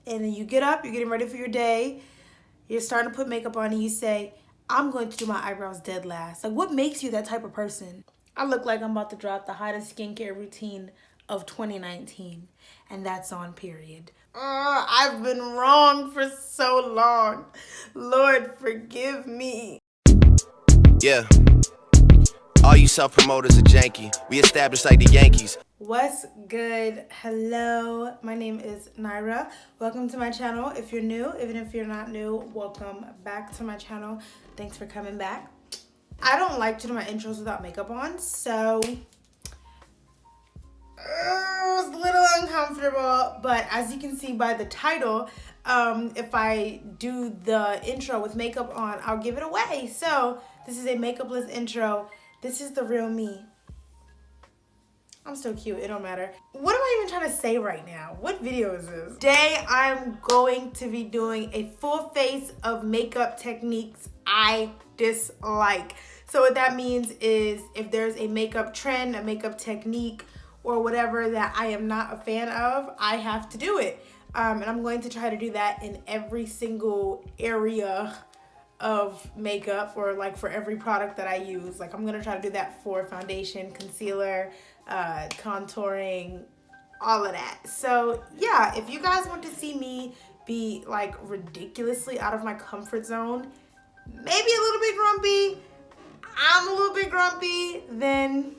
and then you get up, you're getting ready for your day, you're starting to put makeup on, and you say, I'm going to do my eyebrows dead last. Like, what makes you that type of person? I look like I'm about to drop the hottest skincare routine of 2019, and that's on period. I've been wrong for so long. Lord, forgive me. Yeah. All you self-promoters are janky. We established like the Yankees. What's good? Hello, my name is Nyra. Welcome to my channel. If you're new, even if you're not new, welcome back to my channel. Thanks for coming back. I don't like to do my intros without makeup on, so it was a little uncomfortable, but as you can see by the title, if I do the intro with makeup on, I'll give it away. So this is a makeupless intro. This is the real me. I'm still cute, it don't matter. What am I even trying to say right now? What video is this? Today, I'm going to be doing a full face of makeup techniques I dislike. So what that means is if there's a makeup trend, a makeup technique, or whatever that I am not a fan of, I have to do it. And I'm going to try to do that in every single area of makeup, or like for every product that I use. Like I'm gonna try to do that for foundation, concealer, contouring, all of that. So yeah, if you guys want to see me be like ridiculously out of my comfort zone, maybe a little bit grumpy, I'm a little bit grumpy, then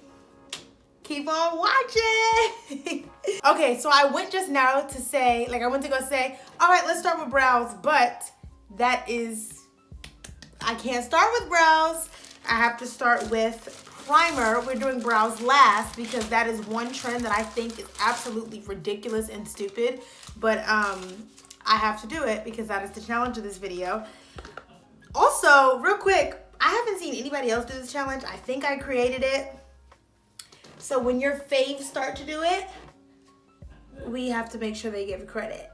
keep on watching. Okay, so I went just now to say, like I went to go say, all right, let's start with brows, but that is, I can't start with brows. I have to start with primer. We're doing brows last because that is one trend that I think is absolutely ridiculous and stupid, but I have to do it because that is the challenge of this video. Also, real quick, I haven't seen anybody else do this challenge. I think I created it. So when your faves start to do it, we have to make sure they give credit.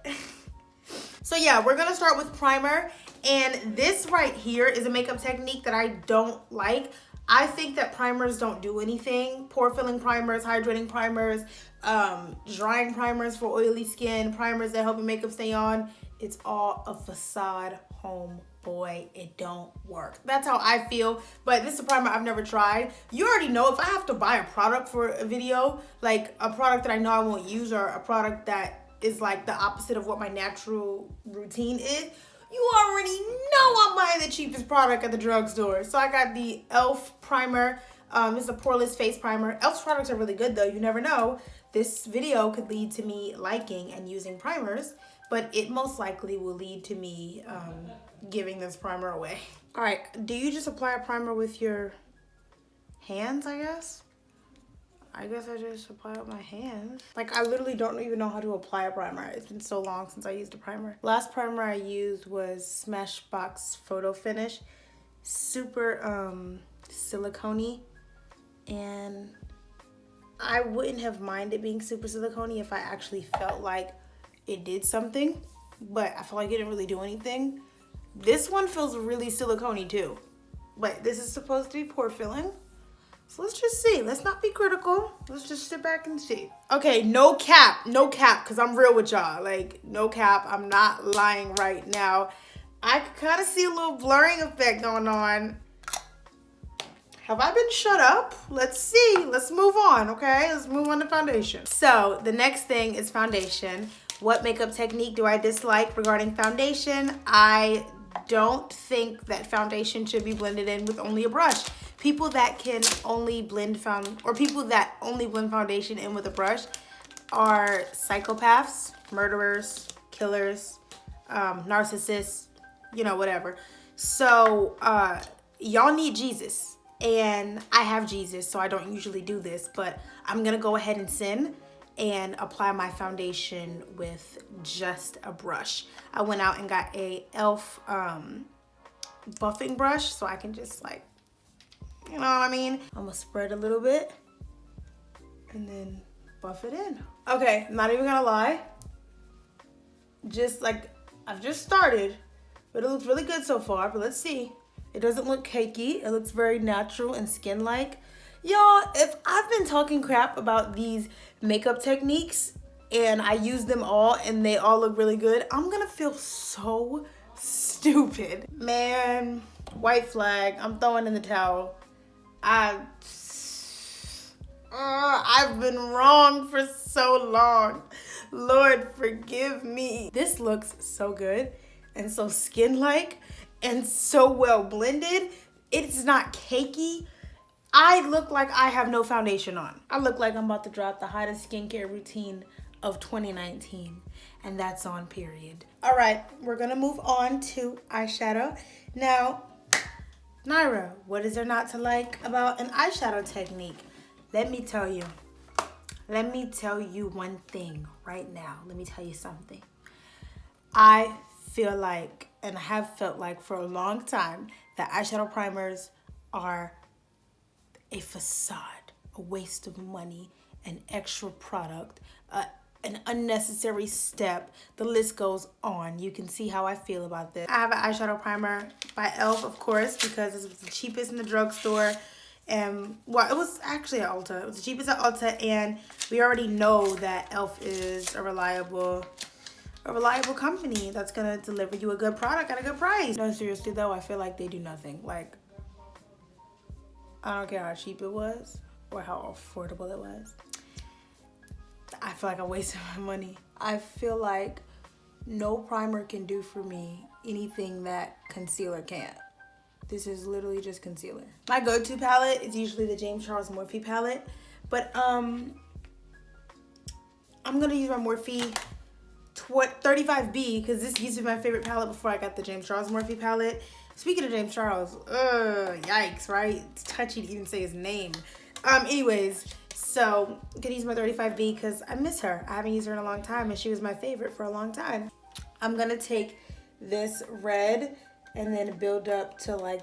So yeah, we're gonna start with primer. And this right here is a makeup technique that I don't like. I think that primers don't do anything. Pore filling primers, hydrating primers, drying primers for oily skin, primers that help your makeup stay on. It's all a facade, homeboy. It don't work. That's how I feel. But this is a primer I've never tried. You already know if I have to buy a product for a video, like a product that I know I won't use, or a product that is like the opposite of what my natural routine is, you already know I'm buying the cheapest product at the drugstore. So I got the e.l.f. primer. It's a poreless face primer. e.l.f.'s products are really good though. You never know. This video could lead to me liking and using primers, but it most likely will lead to me giving this primer away. All right, do you just apply a primer with your hands, I guess? I guess I just apply it with my hands. Like, I literally don't even know how to apply a primer. It's been so long since I used a primer. Last primer I used was Smashbox Photo Finish. Super silicone-y. And I wouldn't have minded being super silicone-y if I actually felt like it did something. But I feel like it didn't really do anything. This one feels really silicone-y too. But this is supposed to be pore filling. So let's just see. Let's not be critical. Let's just sit back and see. Okay, no cap, because I'm real with y'all. Like, no cap. I'm not lying right now. I can kind of see a little blurring effect going on. Have I been shut up? Let's see. Let's move on, okay? Let's move on to foundation. So the next thing is foundation. What makeup technique do I dislike regarding foundation? I don't think that foundation should be blended in with only a brush. People that can only blend people that only blend foundation in with a brush are psychopaths, murderers, killers, narcissists, you know, whatever. So y'all need Jesus, and I have Jesus, so I don't usually do this, but I'm gonna go ahead and sin and apply my foundation with just a brush. I went out and got a e.l.f. Buffing brush, so I can just like, you know what I mean? I'm gonna spread a little bit and then buff it in. Okay, I'm not even gonna lie. Just like, I've just started, but it looks really good so far, but let's see. It doesn't look cakey. It looks very natural and skin-like. Y'all, if I've been talking crap about these makeup techniques and I use them all and they all look really good, I'm gonna feel so stupid. Man, white flag, I'm throwing in the towel. I've been wrong for so long. Lord, forgive me. This looks so good and so skin-like and so well blended. It's not cakey. I look like I have no foundation on. I look like I'm about to drop the hottest skincare routine of 2019, and that's on period. All right, we're gonna move on to eyeshadow. Now, Nyra, what is there not to like about an eyeshadow technique? Let me tell you. Let me tell you one thing right now. Let me tell you something. I feel like, and have felt like for a long time, that eyeshadow primers are a facade, a waste of money, an extra product, an unnecessary step. The list goes on. You can see how I feel about this. I have an eyeshadow primer by e.l.f., of course, because it was the cheapest in the drugstore. And well, it was actually at Ulta. It was the cheapest at Ulta, and we already know that e.l.f. is a reliable company that's gonna deliver you a good product at a good price. No, seriously though, I feel like they do nothing. Like, I don't care how cheap it was or how affordable it was. I feel like I wasted my money. I feel like no primer can do for me anything that concealer can't. This is literally just concealer. My go-to palette is usually the James Charles Morphe palette, but I'm gonna use my Morphe 35B because this used to be my favorite palette before I got the James Charles Morphe palette. Speaking of James Charles, yikes, right? It's touchy to even say his name. Anyways, so I'm gonna use my 35B because I miss her. I haven't used her in a long time, and she was my favorite for a long time. I'm gonna take this red and then build up to like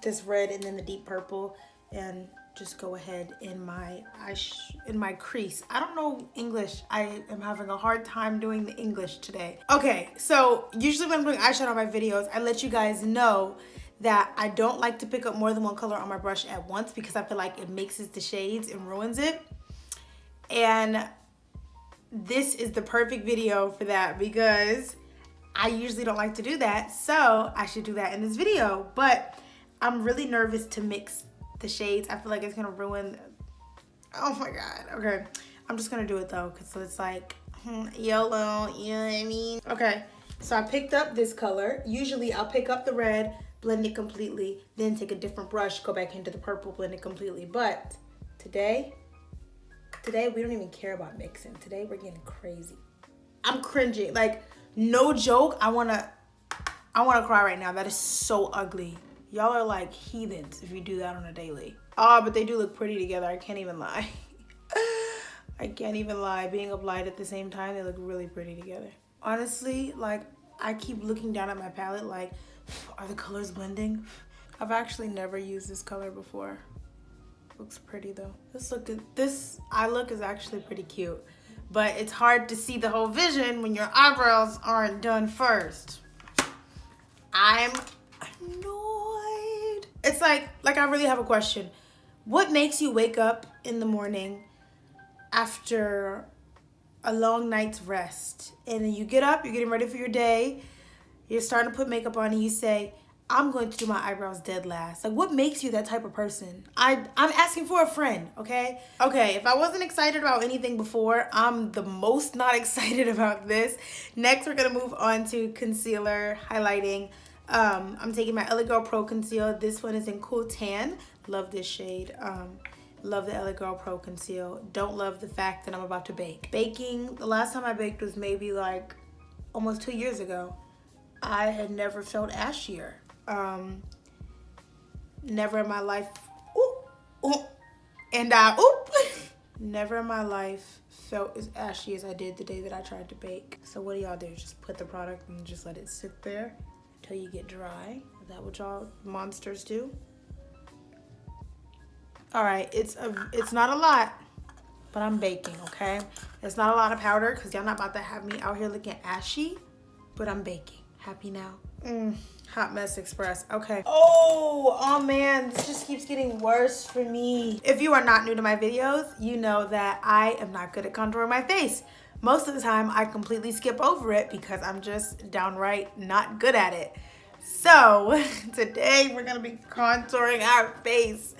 this red and then the deep purple, and just go ahead in my crease. I don't know English. I am having a hard time doing the English today. Okay, so usually when I'm doing eyeshadow on my videos, I let you guys know that I don't like to pick up more than one color on my brush at once because I feel like it mixes the shades and ruins it. And this is the perfect video for that because I usually don't like to do that, so I should do that in this video. But I'm really nervous to mix the shades. I feel like it's gonna ruin. Oh my god. Okay, I'm just gonna do it though because it's like YOLO, you know what I mean? Okay, so I picked up this color. Usually I'll pick up the red, blend it completely, then take a different brush, go back into the purple, blend it completely. But today we don't even care about mixing. Today we're getting crazy. I'm cringing, like no joke. I wanna cry right now. That is so ugly. Y'all are like heathens if you do that on a daily. Oh, but they do look pretty together. I can't even lie. I can't even lie. Being applied at the same time, they look really pretty together. Honestly, like I keep looking down at my palette like, are the colors blending? I've actually never used this color before. Looks pretty though. This eye look is actually pretty cute, but it's hard to see the whole vision when your eyebrows aren't done first. I'm annoyed. It's like I really have a question. What makes you wake up in the morning after a long night's rest and then you get up, you're getting ready for your day, you're starting to put makeup on, and you say, I'm going to do my eyebrows dead last? Like, what makes you that type of person? I'm asking for a friend, okay? Okay, if I wasn't excited about anything before, I'm the most not excited about this. Next, we're gonna move on to concealer highlighting. I'm taking my LA Girl Pro Conceal. This one is in Cool Tan. Love this shade. Love the LA Girl Pro Conceal. Don't love the fact that I'm about to bake. Baking, the last time I baked was maybe like almost 2 years ago. I had never felt ashier. Never in my life, never in my life felt as ashy as I did the day that I tried to bake. So what do y'all do? Just put the product and just let it sit there until you get dry? Is that what y'all monsters do? All right, it's not a lot, but I'm baking, okay? It's not a lot of powder because y'all not about to have me out here looking ashy, but I'm baking. Happy now? Hot Mess Express. Okay. Oh man, this just keeps getting worse for me. If you are not new to my videos, you know that I am not good at contouring my face. most of the time I completely skip over it because I'm just downright not good at it. So today we're gonna be contouring our face.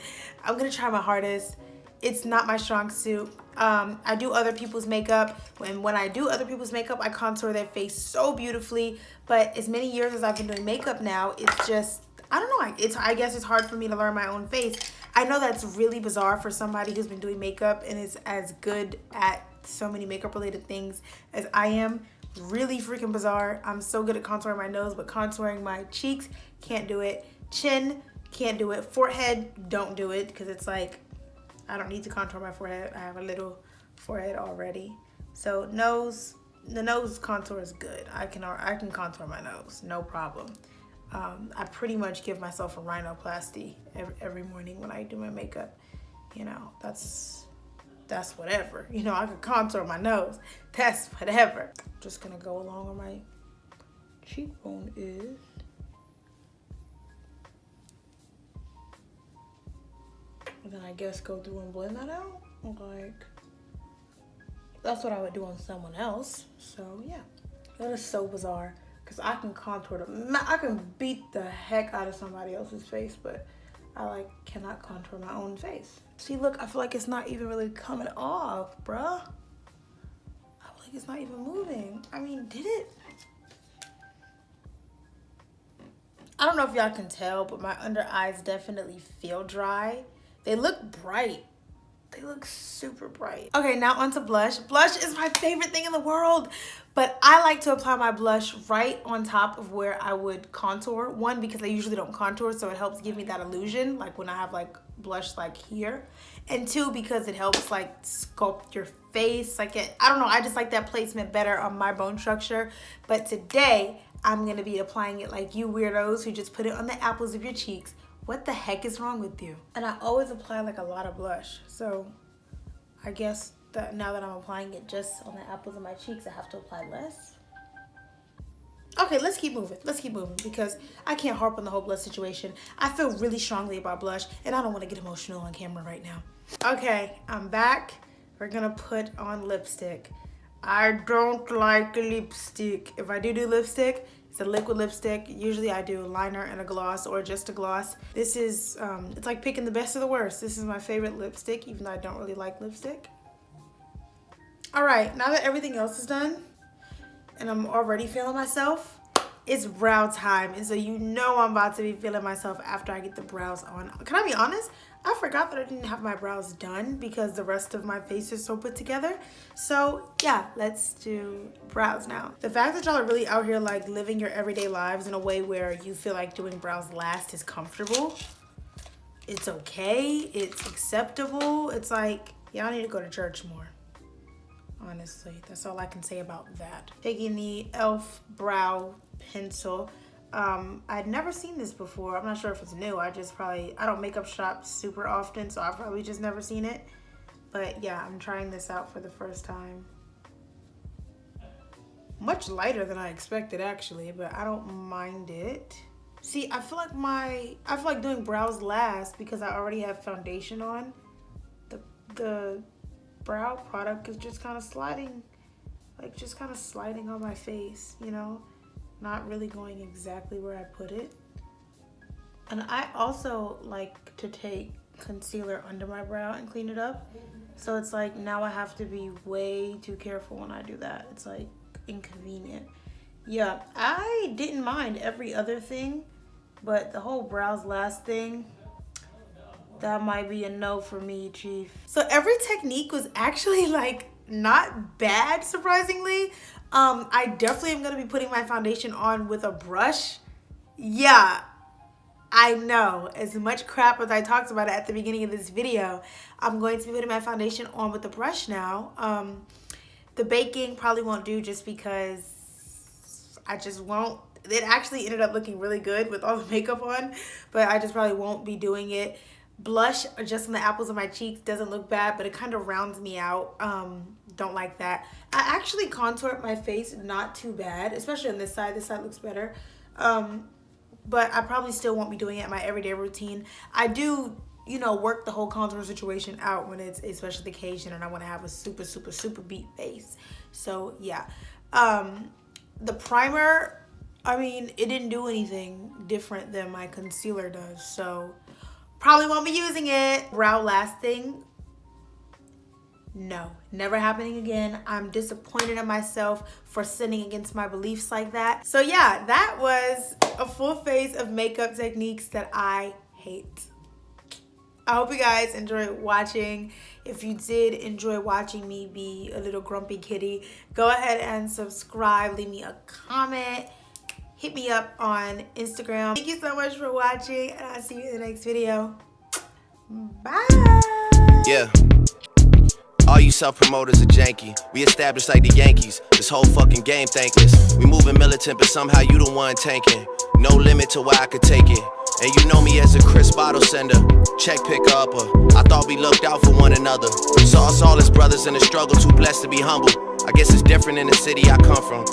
I'm gonna try my hardest. It's not my strong suit. I do other people's makeup, and when I do other people's makeup, I contour their face so beautifully. But as many years as I've been doing makeup now, it's just, I don't know, I guess it's hard for me to learn my own face. I know that's really bizarre for somebody who's been doing makeup and is as good at so many makeup related things as I am. Really freaking bizarre. I'm so good at contouring my nose, but contouring my cheeks, can't do it. Chin, can't do it. Forehead, don't do it, because it's like, I don't need to contour my forehead. I have a little forehead already. So nose, the nose contour is good. I can contour my nose, no problem. I pretty much give myself a rhinoplasty every morning when I do my makeup. You know, that's whatever. You know, I can contour my nose. That's whatever. Just gonna go along where my cheekbone is. And then I guess go through and blend that out. Like, that's what I would do on someone else. So yeah, that is so bizarre. Cause I can contour I can beat the heck out of somebody else's face, but I like cannot contour my own face. See, look, I feel like it's not even really coming off, bruh. I feel like it's not even moving. I mean, did it? I don't know if y'all can tell, but my under eyes definitely feel dry. They look bright. They look super bright. Okay, now onto blush. Blush is my favorite thing in the world, but I like to apply my blush right on top of where I would contour. One, because I usually don't contour, so it helps give me that illusion, like when I have like blush like here. And two, because it helps like sculpt your face. Like I don't know, I just like that placement better on my bone structure. But today, I'm gonna be applying it like you weirdos who just put it on the apples of your cheeks. What the heck is wrong with you? And I always apply like a lot of blush. So I guess that now that I'm applying it just on the apples of my cheeks, I have to apply less. Okay, let's keep moving. Let's keep moving because I can't harp on the whole blush situation. I feel really strongly about blush and I don't want to get emotional on camera right now. Okay, I'm back. We're gonna put on lipstick. I don't like lipstick. If I do lipstick, it's a liquid lipstick. Usually I do a liner and a gloss or just a gloss. This is, it's like picking the best of the worst. This is my favorite lipstick, even though I don't really like lipstick. All right, now that everything else is done and I'm already feeling myself, it's brow time. And so you know I'm about to be feeling myself after I get the brows on. Can I be honest? I forgot that I didn't have my brows done because the rest of my face is so put together. So yeah, let's do brows now. The fact that y'all are really out here like living your everyday lives in a way where you feel like doing brows last is comfortable. It's okay, it's acceptable. It's like, y'all need to go to church more. Honestly, that's all I can say about that. Taking the e.l.f. brow pencil. I'd never seen this before. I'm not sure if it's new. I don't makeup shop super often, so I've probably just never seen it. But yeah, I'm trying this out for the first time. Much lighter than I expected actually, but I don't mind it. See, I feel like doing brows last because I already have foundation on. The brow product is just kind of sliding, on my face, you know? Not really going exactly where I put it. And I also like to take concealer under my brow and clean it up. So it's like now I have to be way too careful when I do that. It's like inconvenient. Yeah, I didn't mind every other thing, but the whole brows last thing, that might be a no for me, chief. So every technique was actually like not bad, surprisingly. I definitely am gonna be putting my foundation on with a brush. Yeah, I know. As much crap as I talked about it at the beginning of this video, I'm going to be putting my foundation on with a brush now. The baking probably won't do just because I just won't. It actually ended up looking really good with all the makeup on, but I just probably won't be doing it. Blush just on the apples of my cheeks doesn't look bad, but it kind of rounds me out. Don't like that. I actually contoured my face not too bad, especially on this side. This side looks better. But I probably still won't be doing it in my everyday routine. I do, you know, work the whole contour situation out when it's a special occasion and I want to have a super, super, super beat face. So yeah, the primer, I mean, it didn't do anything different than my concealer does, so probably won't be using it. Brow lasting, no, never happening again. I'm disappointed in myself for sinning against my beliefs like that. So yeah, that was a full face of makeup techniques that I hate. I hope you guys enjoyed watching. If you did enjoy watching me be a little grumpy kitty, go ahead and subscribe, leave me a comment, hit me up on Instagram. Thank you so much for watching, and I'll see you in the next video. Bye. Yeah. All you self-promoters are janky. We established like the Yankees. This whole fucking game thankless. We moving militant, but somehow you the one tanking. No limit to where I could take it. And you know me as a crisp bottle sender, check picker upper. I thought we looked out for one another. Saw us all as brothers in the struggle, too blessed to be humble. I guess it's different in the city I come from.